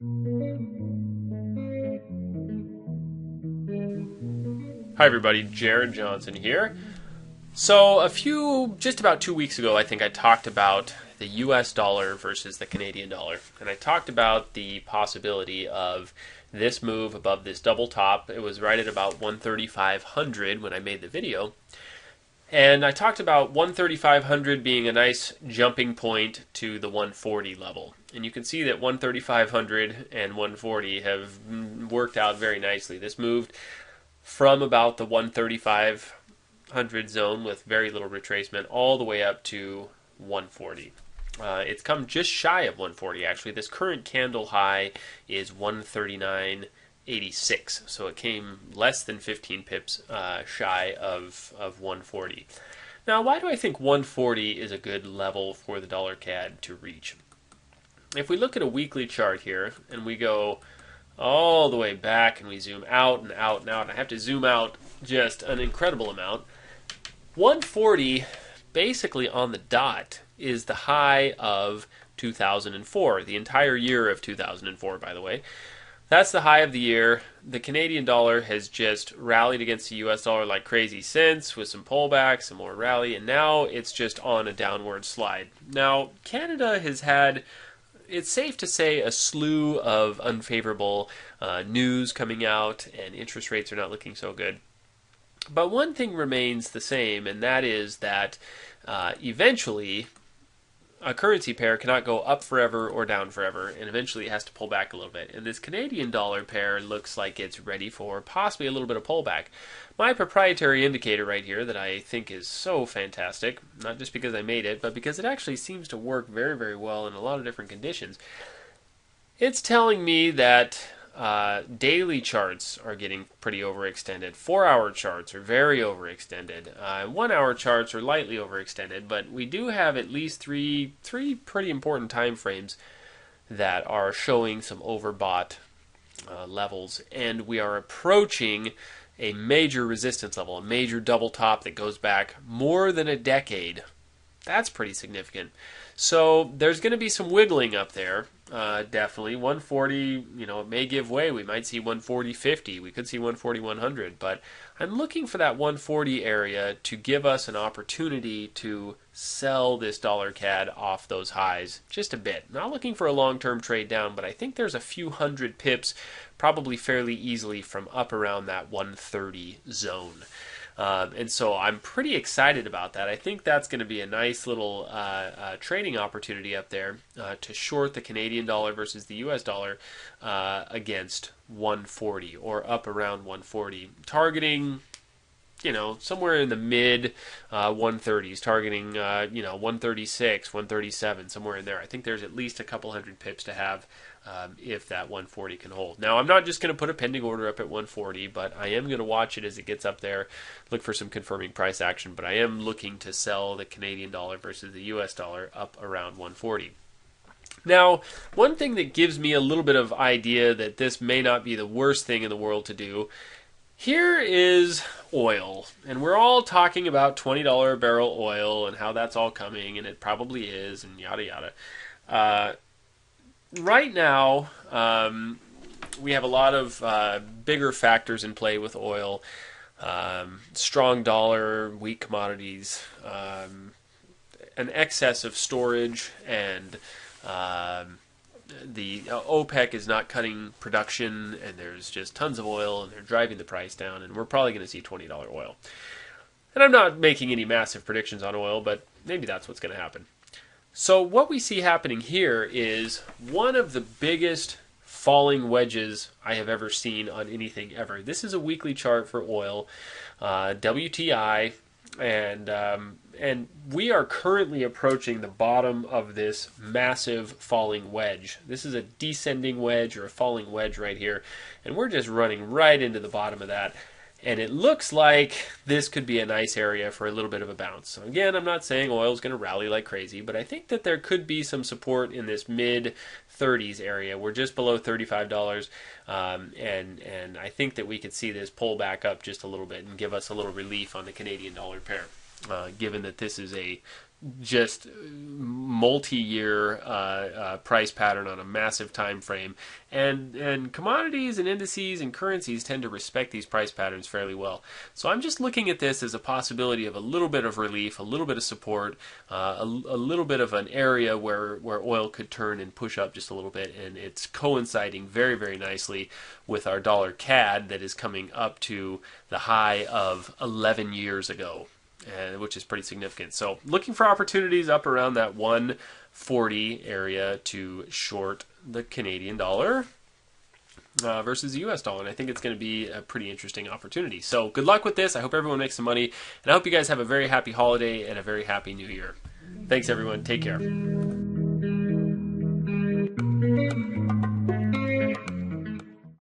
Hi everybody, Jared Johnson here. So just about 2 weeks ago, I think I talked about the US dollar versus the Canadian dollar. And I talked about the possibility of this move above this double top. It was right at about 13500 when I made the video. And I talked about 13500 being a nice jumping point to the 140 level. And you can see that 13500 and 140 have worked out very nicely. This moved from about the 13500 zone with very little retracement all the way up to 140. It's come just shy of 140 actually. This current candle high is 139.86, so it came less than 15 pips shy of 140. Now, why do I think 140 is a good level for the dollar CAD to reach? If we look at a weekly chart here and we go all the way back and we zoom out and out and out, and I have to zoom out just an incredible amount, 140 basically on the dot is the high of 2004, the entire year of 2004, by the way. That's the high of the year. The Canadian dollar has just rallied against the US dollar like crazy since, with some pullbacks, some more rally, and now it's just on a downward slide. Now, Canada has had, it's safe to say, a slew of unfavorable news coming out, and interest rates are not looking so good. But one thing remains the same, and that is that eventually a currency pair cannot go up forever or down forever, and eventually it has to pull back a little bit. And this Canadian dollar pair looks like it's ready for possibly a little bit of pullback. My proprietary indicator right here that I think is so fantastic, not just because I made it, but because it actually seems to work very, very well in a lot of different conditions. It's telling me that daily charts are getting pretty overextended. 4-hour charts are very overextended. 1-hour charts are lightly overextended, but we do have at least three pretty important time frames that are showing some overbought levels, and we are approaching a major resistance level, a major double top that goes back more than a decade. That's pretty significant. So there's going to be some wiggling up there, definitely. 140, it may give way. We might see 140.50. We could see 140.100. But I'm looking for that 140 area to give us an opportunity to sell this dollar CAD off those highs just a bit. Not looking for a long-term trade down, but I think there's a few hundred pips probably fairly easily from up around that 130 zone. And so I'm pretty excited about that. I think that's going to be a nice little trading opportunity up there to short the Canadian dollar versus the US dollar against 140 or up around 140, targeting somewhere in the mid 130s, targeting 136, 137, somewhere in there. I think there's at least a couple hundred pips to have if that 140 can hold. Now, I'm not just going to put a pending order up at 140, but I am going to watch it as it gets up there, look for some confirming price action, but I am looking to sell the Canadian dollar versus the US dollar up around 140. Now, one thing that gives me a little bit of idea that this may not be the worst thing in the world to do, here is oil, and we're all talking about $20 a barrel oil and how that's all coming, and it probably is, and yada yada. Right now, we have a lot of bigger factors in play with oil. Strong dollar, weak commodities, an excess of storage, and the OPEC is not cutting production, and there's just tons of oil, and they're driving the price down, and we're probably going to see $20 oil. And I'm not making any massive predictions on oil, but maybe that's what's going to happen. So what we see happening here is one of the biggest falling wedges I have ever seen on anything ever. This is a weekly chart for oil, WTI, and we are currently approaching the bottom of this massive falling wedge. This is a descending wedge or a falling wedge right here, and we're just running right into the bottom of that. And it looks like this could be a nice area for a little bit of a bounce. So again, I'm not saying oil is going to rally like crazy, but I think that there could be some support in this mid-30s area. We're just below $35, and I think that we could see this pull back up just a little bit and give us a little relief on the Canadian dollar pair, given that this is a just multi-year price pattern on a massive time frame, and commodities and indices and currencies tend to respect these price patterns fairly well. So I'm just looking at this as a possibility of a little bit of relief, a little bit of support, a little bit of an area where oil could turn and push up just a little bit, and it's coinciding very, very nicely with our dollar CAD that is coming up to the high of 11 years ago, which is pretty significant. So looking for opportunities up around that 140 area to short the Canadian dollar versus the US dollar. And I think it's going to be a pretty interesting opportunity. So good luck with this. I hope everyone makes some money. And I hope you guys have a very happy holiday and a very happy new year. Thanks, everyone. Take care.